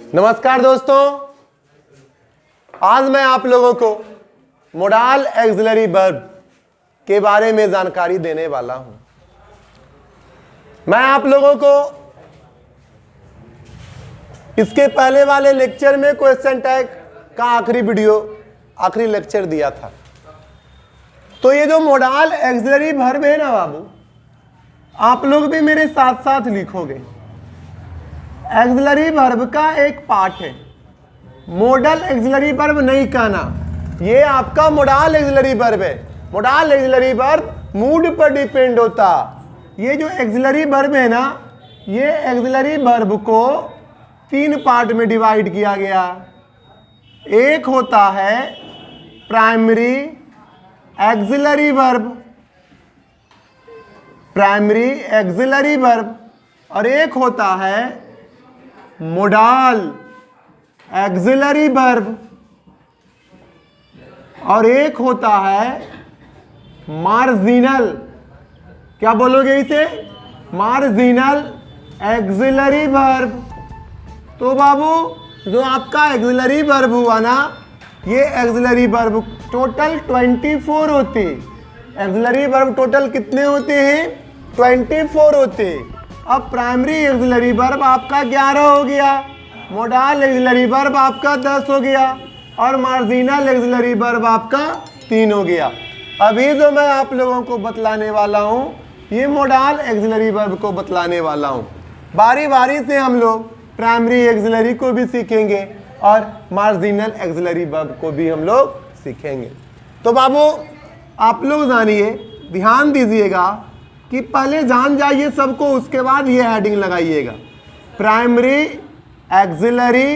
नमस्कार दोस्तों, आज मैं आप लोगों को मोडाल एक्सिलरी वर्ब के बारे में जानकारी देने वाला हूं। मैं आप लोगों को इसके पहले वाले लेक्चर में क्वेश्चन टैग का आखिरी लेक्चर दिया था। तो ये जो मोडाल एक्सिलरी वर्ब है ना बाबू, आप लोग भी मेरे साथ साथ लिखोगे। एक्सिलरी वर्ब का एक पार्ट है, मोडल एक्सिलरी वर्ब नहीं कहना, ये आपका मोडाल एक्सिलरी वर्ब है। मोडाल एक्सिलरी वर्ब मूड पर डिपेंड होता। ये जो एक्सिलरी वर्ब है ना, ये एक्सिलरी वर्ब को 3 पार्ट में डिवाइड किया गया। एक होता है primary auxiliary verb, primary auxiliary verb, और एक होता है मोडाल एक्सिलरी वर्ब, और एक होता है मार्जिनल, क्या बोलोगे इसे, मार्जिनल एक्सिलरी वर्ब। तो बाबू जो आपका एक्सिलरी वर्ब हुआ ना, ये एक्सिलरी वर्ब टोटल 24 होते। एक्सिलरी वर्ब टोटल कितने होते हैं? 24 होते। अब प्राइमरी एक्सिलरी वर्ब आपका 11 हो गया, मोडाल एक्सिलरी वर्ब आपका 10 हो गया, और मार्जिनल एक्सिलरी वर्ब आपका 3 हो गया। अभी जो मैं आप लोगों को बतलाने वाला हूँ, ये मोडाल एक्सिलरी वर्ब को बतलाने वाला हूँ। बारी बारी से हम लोग प्राइमरी एक्सिलरी को भी सीखेंगे और मार्जिनल एक्सिलरी वर्ब को भी हम लोग सीखेंगे। तो बाबू आप लोग जानिए, ध्यान दीजिएगा कि पहले जान जाइए सबको, उसके बाद ये हेडिंग लगाइएगा। प्राइमरी एक्सिलरी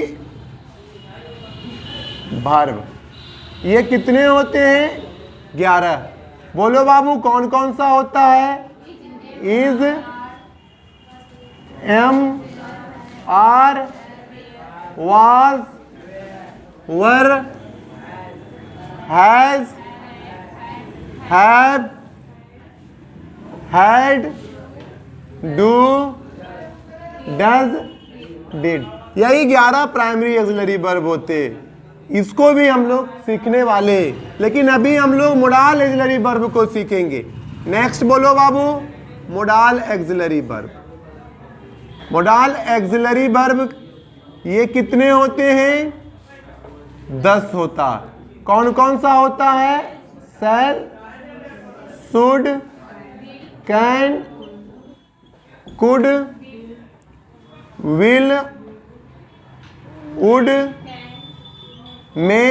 वर्ब ये कितने होते हैं? 11। बोलो बाबू कौन कौन सा होता है? Is, am, are, was, were, has, have, had, do, does, did, यही 11 प्राइमरी एक्सिलरी वर्ब होते। इसको भी हम लोग सीखने वाले, लेकिन अभी हम लोग मोडाल एक्सिलरी वर्ब को सीखेंगे। नेक्स्ट बोलो बाबू, modal auxiliary verb. Modal auxiliary verb ये कितने होते हैं? 10 होता। कौन कौन सा होता है? Shall, should, can, could, will, would, may,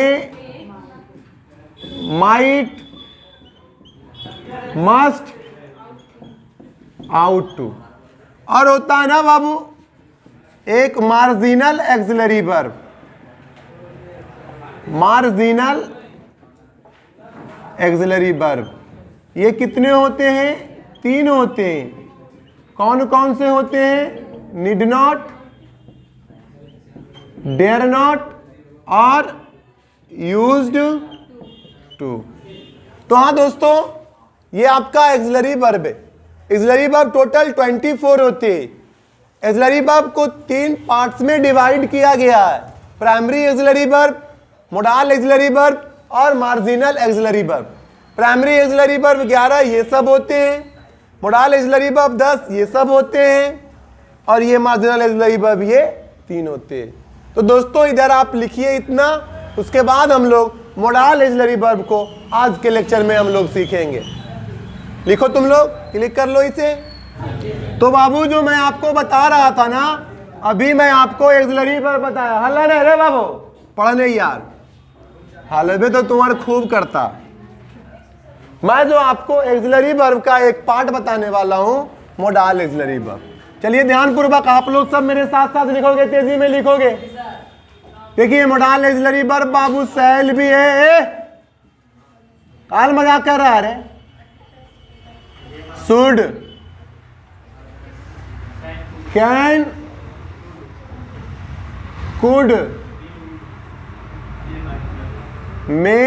might, must, ought to. और होता है ना बाबू एक marginal auxiliary verb. Marginal auxiliary verb ये कितने होते हैं? 3 होते हैं। कौन कौन से होते हैं? नीड नॉट, डेयर नॉट और यूज्ड टू। तो हाँ दोस्तों, ये आपका एक्सिलरी वर्ब है। एक्सिलरी वर्ब टोटल 24 होते हैं। एक्सिलरी वर्ब को 3 पार्ट्स में डिवाइड किया गया है, primary auxiliary verb, modal auxiliary verb और marginal auxiliary verb. Primary auxiliary verb 11 ये सब होते हैं, मोडाल एक्सिलरी वर्ब 10 ये सब होते हैं, और ये मार्जिनल एक्सिलरी वर्ब ये 3 होते हैं। तो दोस्तों इधर आप लिखिए इतना, उसके बाद हम लोग मोडाल एक्सिलरी वर्ब को आज के लेक्चर में हम लोग सीखेंगे। लिखो तुम लोग, क्लिक कर लो इसे। तो बाबू जो मैं आपको बता रहा था ना, अभी मैं आपको एक्सिलरी वर्ब बताया। हल्ला नहीं रे बाबू, पढ़ने यार, हालबे तो तुम्हारे खूब करता। मैं जो आपको एक्सिलरी वर्ब का एक पार्ट बताने वाला हूं, मोडाल एक्सिलरी वर्ब। चलिए ध्यान पूर्वक आप लोग सब मेरे साथ साथ लिखोगे, तेजी में लिखोगे। देखिए मोडाल एक्सिलरी वर्ब बाबू शैल भी है, काल मजाक कर रहा है, should, can, could, may,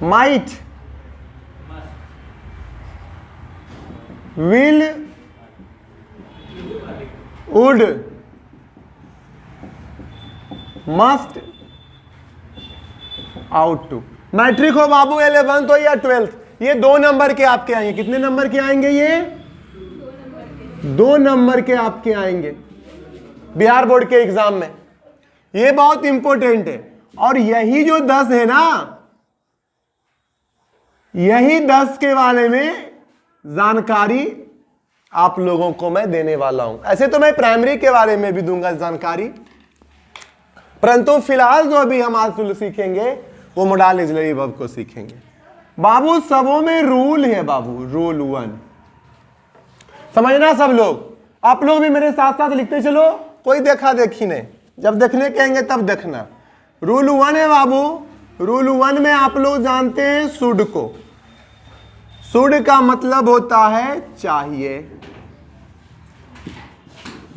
might, will, would, must ought to. Matric हो बाबू 11th हो या 12th, ये 2 नंबर के आपके आएंगे। कितने नंबर के आएंगे? ये 2 नंबर के आपके आएंगे बिहार बोर्ड के एग्जाम में। ये बहुत इंपॉर्टेंट है। और यही जो 10 है ना, यही 10 के बारे में जानकारी आप लोगों को मैं देने वाला हूं। ऐसे तो मैं प्राइमरी के बारे में भी दूंगा जानकारी, परंतु फिलहाल जो अभी हम आज सीखेंगे वो मॉडल ऑक्सिलरी वर्ब को सीखेंगे। बाबू सबों में रूल है बाबू, रूल 1 समझना सब लोग। आप लोग भी मेरे साथ साथ लिखते चलो, कोई देखा देखी नहीं, जब देखने कहेंगे तब देखना। रूल 1 है बाबू। रूल 1 में आप लोग जानते हैं शुड को। शुड का मतलब होता है चाहिए,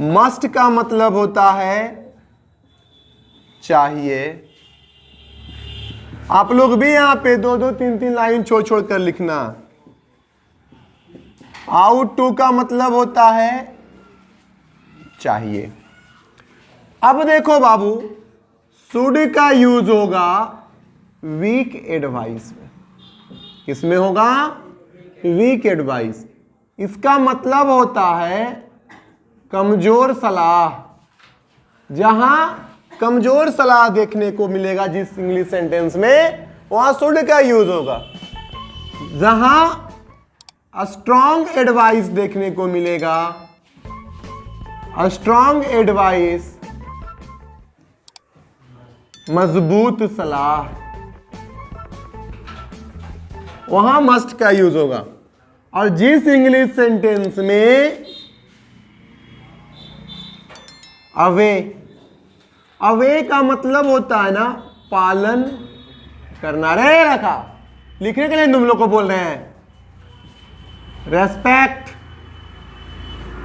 मस्ट का मतलब होता है चाहिए। आप लोग भी यहां पे 2-2, 3-3 लाइन छोड़ छोड़ कर लिखना। आउट टू का मतलब होता है चाहिए। अब देखो बाबू, शुड का यूज होगा वीक एडवाइस में। किसमें होगा? Weak advice. इसका मतलब होता है कमजोर सलाह। जहां कमजोर सलाह देखने को मिलेगा जिस इंग्लिश सेंटेंस में, वहां शुड का यूज होगा। जहां स्ट्रॉन्ग एडवाइस देखने को मिलेगा, स्ट्रॉन्ग एडवाइस, मजबूत सलाह, वहां मस्ट का यूज होगा। और जिस इंग्लिश सेंटेंस में अवे, अवे का मतलब होता है ना पालन करना। रे रखा लिखने के लिए तुम लोग को बोल रहे हैं। रेस्पेक्ट,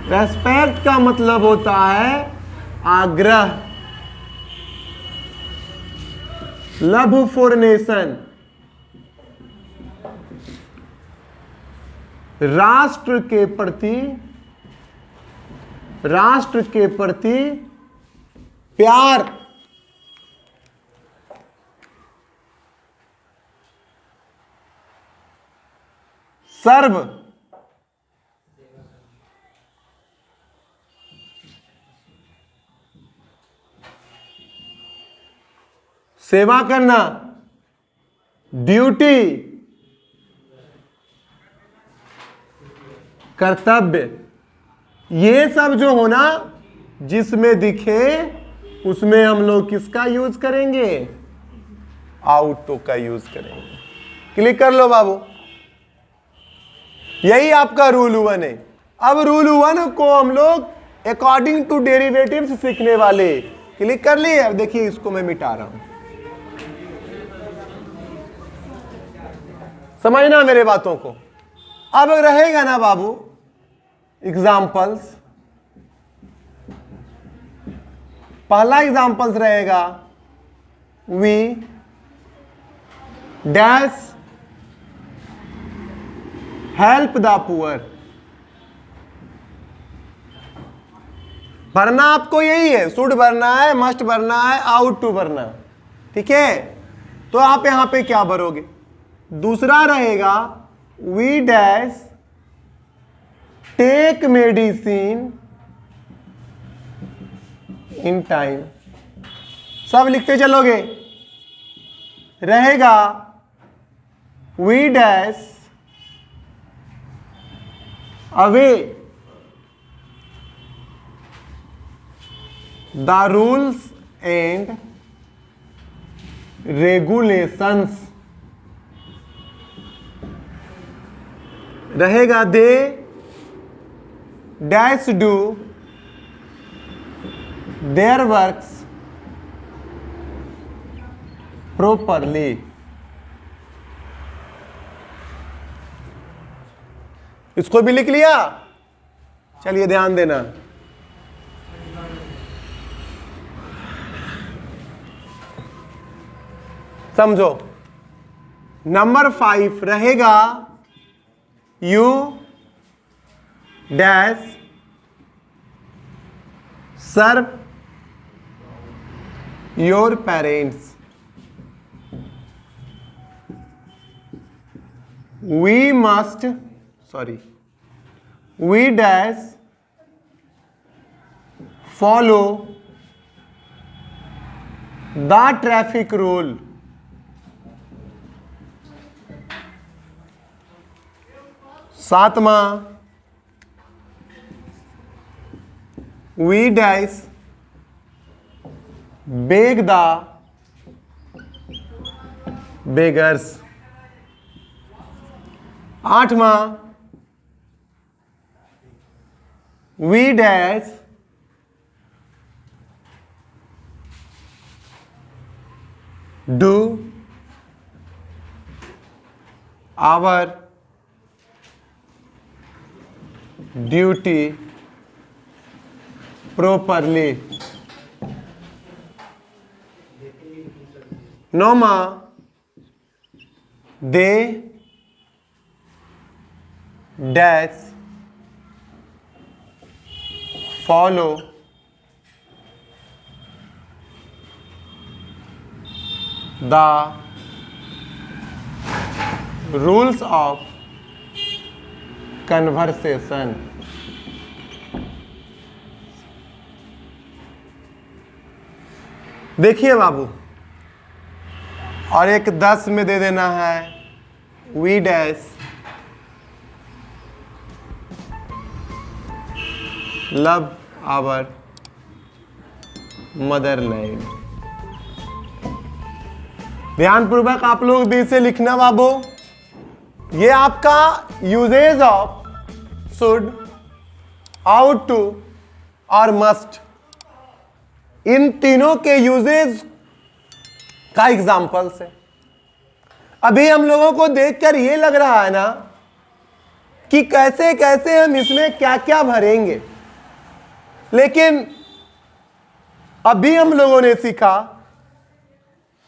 रेस्पेक्ट का मतलब होता है आग्रह। लव फॉर नेशन, राष्ट्र के प्रति, राष्ट्र के प्रति प्यार। सर्व, सेवा करना, ड्यूटी, कर्तव्य। ये सब जो होना जिसमें दिखे उसमें हम लोग किसका यूज करेंगे? आउट टू का यूज करेंगे। क्लिक कर लो बाबू, यही आपका रूल 1 है। अब रूल 1 को हम लोग अकॉर्डिंग टू डेरिवेटिव्स सीखने वाले। क्लिक कर लिए? अब देखिए इसको मैं मिटा रहा हूं, समझना मेरे बातों को। अब रहेगा ना बाबू एग्जाम्पल्स। पहला एग्जाम्पल्स रहेगा we dash help the poor. भरना आपको यही है, शुड भरना है, मस्ट भरना है, आउट टू भरना, ठीक है। तो आप यहां पे क्या भरोगे? दूसरा रहेगा we dash take medicine in time. सब लिखते चलोगे। रहेगा we dash obey the rules and regulations. रहेगा they dash do their works properly. इसको भी लिख लिया? चलिए ध्यान देना। समझो। नंबर 5 रहेगा you dash serve your parents, we must, sorry, we dash follow the traffic rule, सातवां, we dash beg the beggars, आठवां, we dash do our duty properly, नौमा, they dash follow the rules of conversation. देखिए बाबू, और एक 10 में दे देना है, we dash love our motherland. ध्यानपूर्वक आप लोग भी इसे लिखना बाबू। ये आपका usages of should, ought to और मस्ट, इन तीनों के यूजेज का एग्जाम्पल्स है। अभी हम लोगों को देखकर ये लग रहा है ना कि कैसे कैसे हम इसमें क्या क्या भरेंगे, लेकिन अभी हम लोगों ने सीखा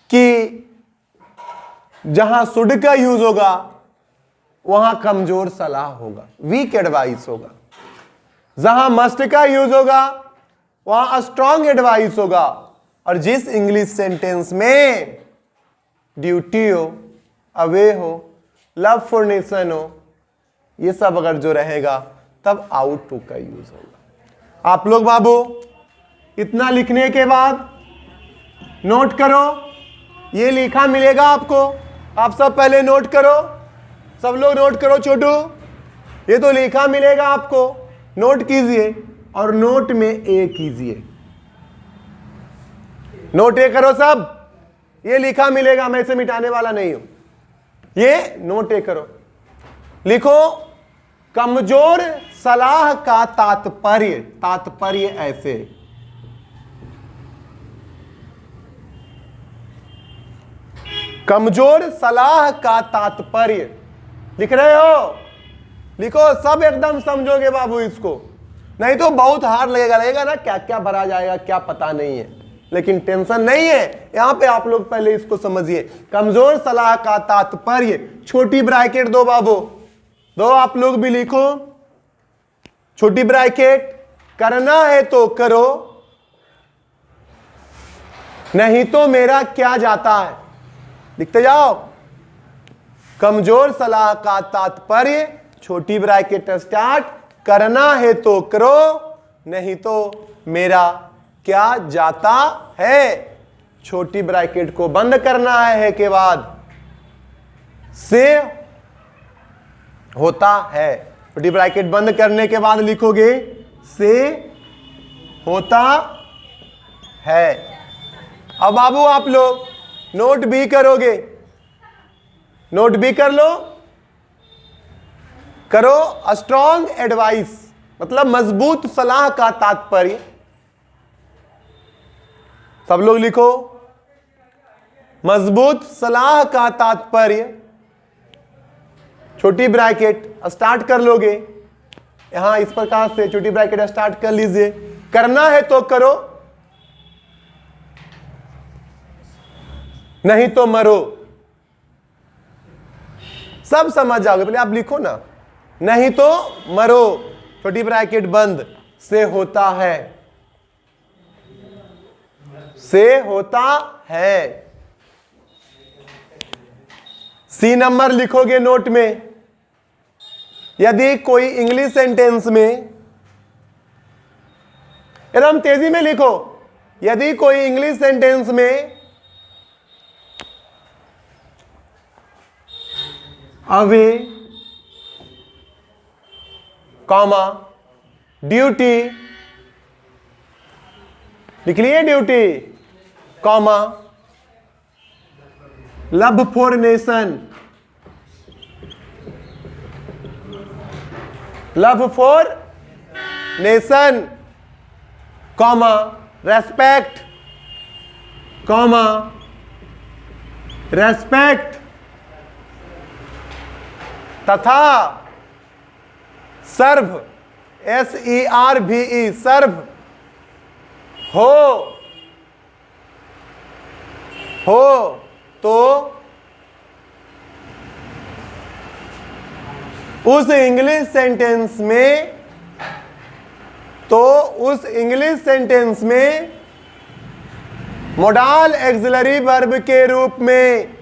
कि जहां शुड का यूज होगा वहां कमजोर सलाह होगा, वीक एडवाइस होगा। जहां मस्ट का यूज होगा वहां स्ट्रॉन्ग एडवाइस होगा। और जिस इंग्लिश सेंटेंस में ड्यूटी हो, अवे हो, लव फॉर नेशन हो, ये सब अगर जो रहेगा तब आउट टू का यूज होगा। आप लोग बाबू इतना लिखने के बाद नोट करो, ये लिखा मिलेगा आपको, आप सब पहले नोट करो, सब लोग नोट करो। छोटू, ये तो लिखा मिलेगा आपको, नोट कीजिए और नोट में ए कीजिए। नोट ए करो सब, ये लिखा मिलेगा, मैं इसे मिटाने वाला नहीं हूं। ये नोट ए करो, लिखो कमजोर सलाह का तात्पर्य, तात्पर्य ऐसे, कमजोर सलाह का तात्पर्य लिख रहे हो, लिखो सब, एकदम समझोगे बाबू इसको, नहीं तो बहुत हार्ड लगेगा ना, क्या क्या भरा जाएगा क्या पता नहीं है। लेकिन टेंशन नहीं है, यहां पे आप लोग पहले इसको समझिए। कमजोर सलाह का तात्पर्य, छोटी ब्रैकेट दो बाबू, दो, आप लोग भी लिखो छोटी ब्रैकेट, करना है तो करो, नहीं तो मेरा क्या जाता है, लिखते जाओ। कमजोर सलाह का तात्पर्य, छोटी ब्रैकेट स्टार्ट, करना है तो करो, नहीं तो मेरा क्या जाता है, छोटी ब्रैकेट को बंद करना है के बाद से होता है, छोटी ब्रैकेट बंद करने के बाद लिखोगे से होता है। अब बाबू आप लोग नोट भी करोगे, नोट भी कर लो, करो। स्ट्रॉन्ग एडवाइस मतलब मजबूत सलाह का तात्पर्य, सब लोग लिखो मजबूत सलाह का तात्पर्य, छोटी ब्रैकेट स्टार्ट कर लोगे, यहां इस प्रकार से छोटी ब्रैकेट स्टार्ट कर लीजिए। करना है तो करो, नहीं तो मरो। सब समझ जाओगे, पहले आप लिखो ना, नहीं तो मरो, छोटी ब्रैकेट बंद, से होता है। से होता है। सी नंबर लिखोगे नोट में। यदि कोई इंग्लिश सेंटेंस में, एकदम तेजी में लिखो, यदि कोई इंग्लिश सेंटेंस में अवे, कॉमा, ड्यूटी, लिख लिए duty, comma, love for nation, love for nation, comma, respect, comma, respect, तथा सर्व, SERVE, सर्व, हो तो उस इंग्लिश सेंटेंस में मोडाल एक्सिलरी वर्ब के रूप में,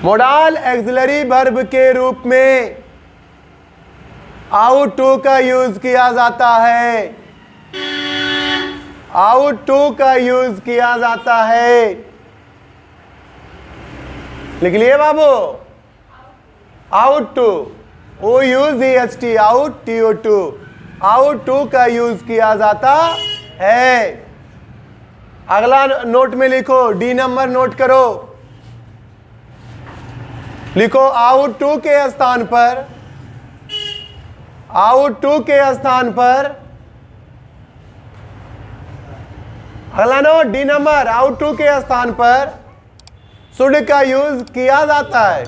मोडाल एक्सिलरी वर्ब के रूप में आउट टू का यूज किया जाता है, आउट टू का यूज किया जाता है। लिख लिए बाबू, ought to, OUT, out, TO2, ought to का यूज किया जाता है। अगला नोट में लिखो, डी नंबर नोट करो, लिखो आउट टू के स्थान पर, आउट टू के स्थान पर, अगला note the number, ought to के स्थान पर शुड का यूज किया जाता है।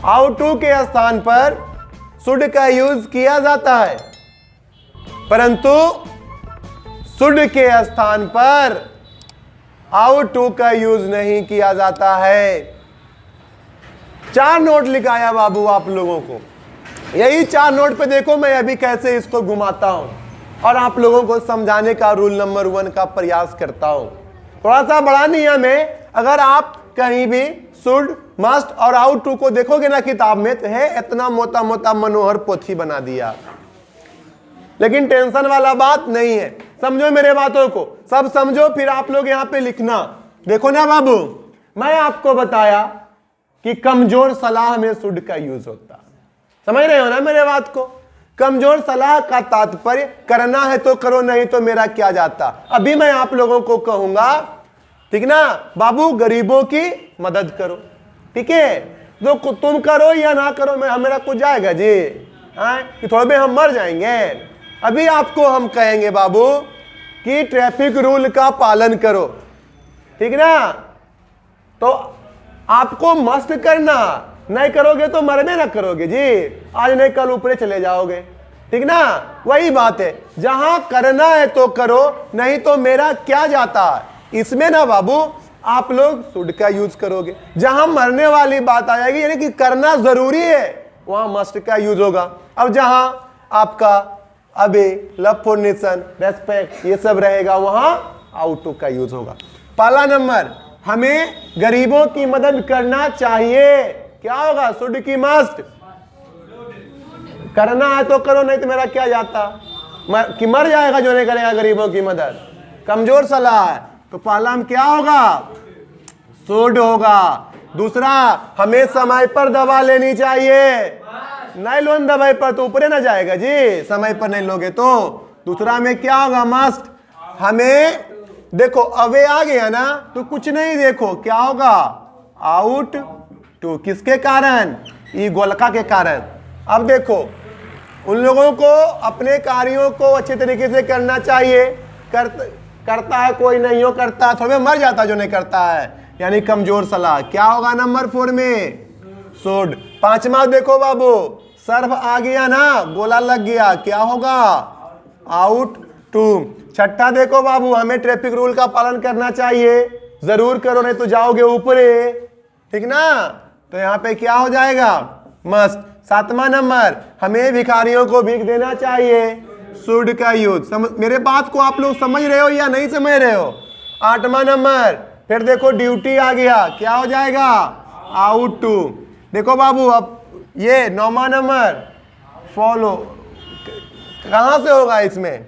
आउट टू के स्थान पर शुड का यूज किया जाता है, परंतु शुड के स्थान पर आउट टू का यूज नहीं किया जाता है। 4 नोट लिखाया बाबू आप लोगों को। यही 4 नोट पे देखो मैं अभी कैसे इसको घुमाता हूं और आप लोगों को समझाने का रूल नंबर 1 का प्रयास करता हूं। थोड़ा सा बड़ा नियम है, अगर आप कहीं भी शुड, मस्ट और आउट टू को देखोगे ना किताब में, तो है इतना मोटा मोटा मनोहर पोथी बना दिया, लेकिन टेंशन वाला बात नहीं है। समझो मेरे बातों को, सब समझो, फिर आप लोग यहाँ पे लिखना। देखो ना बाबू, मैं आपको बताया कि कमजोर सलाह में शुड का यूज होता, समझ रहे हो ना मेरे बात को। कमजोर सलाह का तात्पर्य करना है तो करो, नहीं तो मेरा क्या जाता। अभी मैं आप लोगों को कहूंगा, ठीक ना बाबू, गरीबों की मदद करो, ठीक है, जो तुम करो या ना करो, मेरा कुछ जाएगा जी, कि थोड़े में हम मर जाएंगे। अभी आपको हम कहेंगे बाबू कि ट्रैफिक रूल का पालन करो, ठीक ना, तो आपको मस्ट करना, नहीं करोगे तो मरने ना करोगे जी, आज नहीं कल ऊपरे चले जाओगे, ठीक ना। वही बात है, जहां करना है तो करो, नहीं तो मेरा क्या जाता है। इसमें ना बाबू आप लोग शुड का यूज करोगे। जहां मरने वाली बात आ जाएगी, यानी कि करना जरूरी है, वहां मस्ट का यूज होगा। अब जहां आपका अबे, लव फॉर नेशन, रेस्पेक्ट, ये सब रहेगा, वहां आउट टू का यूज होगा। पहला नंबर, हमें गरीबों की मदद करना चाहिए, क्या होगा, शुड की मस्ट। करना है तो करो, नहीं तो मेरा क्या जाता, कि मर जाएगा जो नहीं करेगा गरीबों की मदद। कमजोर सलाह है तो पहला में क्या होगा, शुड होगा। दूसरा, हमें समय पर दवा लेनी चाहिए, नहीं लोन दवाई पर तो ऊपरे ना जाएगा जी, समय पर नहीं लोगे तो। दूसरा में क्या होगा, मस्ट। हमें देखो अवे आ गया ना तो कुछ नहीं, देखो क्या होगा, आउट टू, किसके कारण, ये गोलका के कारण। अब देखो उन लोगों को अपने कार्यों को अच्छे तरीके से करना चाहिए, करता है कोई, नहीं हो करता, थोड़े मर जाता जो नहीं करता है, यानी कमजोर सलाह। क्या होगा नंबर 4 में, शुड। 5वां देखो बाबू, सर्व आ गया ना, गोला लग गया, क्या होगा, आउट टू। 6ठा देखो बाबू, हमें ट्रैफिक रूल का पालन करना चाहिए, जरूर करो नहीं तो जाओगे ऊपरे, ठीक ना, तो यहाँ पे क्या हो जाएगा, मस्ट। 7वां नंबर, हमें भिखारियों को भीख देना चाहिए, शुड का यूज। मेरे बात को आप लोग समझ रहे हो या नहीं समझ रहे हो? 8वां नंबर, फिर देखो ड्यूटी आ गया, क्या हो जाएगा? Ought to. देखो बाबू अब ये 9वां नंबर, फॉलो कहां से होगा? इसमें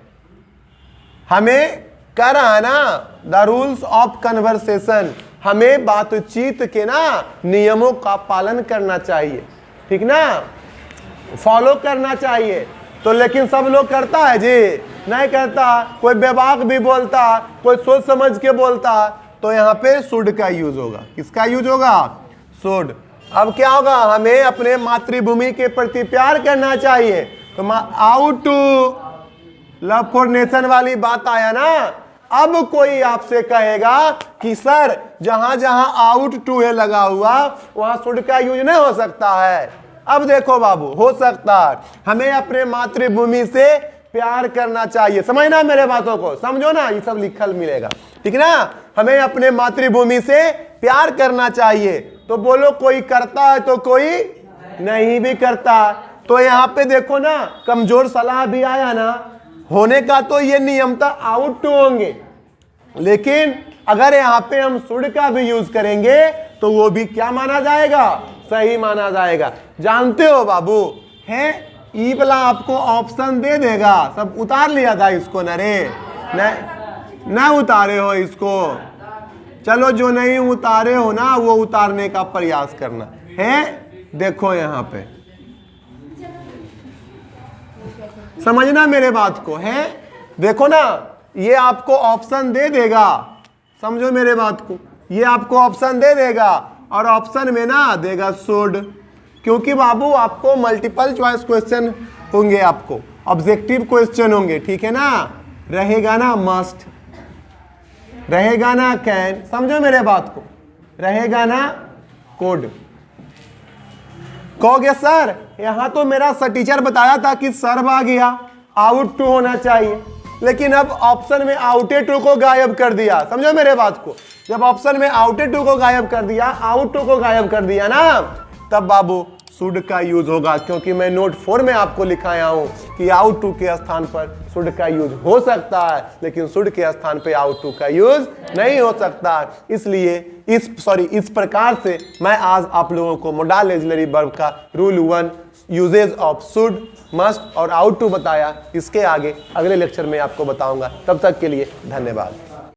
हमें कह रहा है ना द रूल्स ऑफ कन्वर्सेशन, हमें बातचीत के ना नियमों का पालन करना चाहिए, ठीक ना, फॉलो करना चाहिए। तो लेकिन सब लोग करता है जी? नहीं करता। कोई बेबाक भी बोलता, कोई सोच समझ के बोलता, तो यहाँ पे शुड का यूज होगा। किसका यूज होगा? शुड। अब क्या होगा? हमें अपने मातृभूमि के प्रति प्यार करना चाहिए। तो ought to love for nation वाली बात आया ना। अब कोई आपसे कहेगा कि सर जहां जहां आउट टू है लगा हुआ वहां शुड का यूज नहीं हो सकता है। अब देखो बाबू, हो सकता है। हमें अपने मातृभूमि से प्यार करना चाहिए। समझना मेरे बातों को, समझो ना, ये सब लिखल मिलेगा, ठीक ना। हमें अपने मातृभूमि से प्यार करना चाहिए। तो बोलो कोई करता है तो कोई नहीं भी करता। तो यहाँ पे देखो ना, कमजोर सलाह भी आया ना, होने का तो ये नियम था आउट टू होंगे, लेकिन अगर यहाँ पे हम शुड का भी यूज करेंगे तो वो भी क्या माना जाएगा? सही माना जाएगा। जानते हो बाबू, है ई वाला आपको ऑप्शन दे देगा। सब उतार लिया था इसको न रे? न उतारे हो इसको? चलो जो नहीं उतारे हो ना वो उतारने का प्रयास करना है। देखो यहाँ पे समझना मेरे बात को, है देखो ना, ये आपको ऑप्शन दे देगा। समझो मेरे बात को, ये आपको ऑप्शन दे देगा और ऑप्शन में ना देगा शुड, क्योंकि बाबू आपको मल्टीपल चॉइस क्वेश्चन होंगे, आपको ऑब्जेक्टिव क्वेश्चन होंगे, ठीक है ना। रहेगा ना मस्ट, रहेगा ना कैन, समझो मेरे बात को, रहेगा ना कोड। कहोगे सर यहां तो मेरा टीचर बताया था कि सर्व आ गया, आउट टू होना चाहिए, लेकिन अब ऑप्शन में आउटे टू को गायब कर दिया। समझो मेरे बात को, जब ऑप्शन में आउटे टू को गायब कर दिया, आउट टू को गायब कर दिया ना, तब बाबू शुड का यूज होगा। क्योंकि मैं नोट 4 में आपको लिखाया हूं कि आउट टू के स्थान पर शुड का यूज हो सकता है, लेकिन शुड के स्थान पे आउट टू का यूज नहीं हो सकता। इसलिए इस प्रकार से मैं आज आप लोगों को मोडाल ऑक्सिलरी वर्ब का rule 1 usages of should, must और आउट टू बताया। इसके आगे अगले लेक्चर में आपको बताऊंगा। तब तक के लिए धन्यवाद।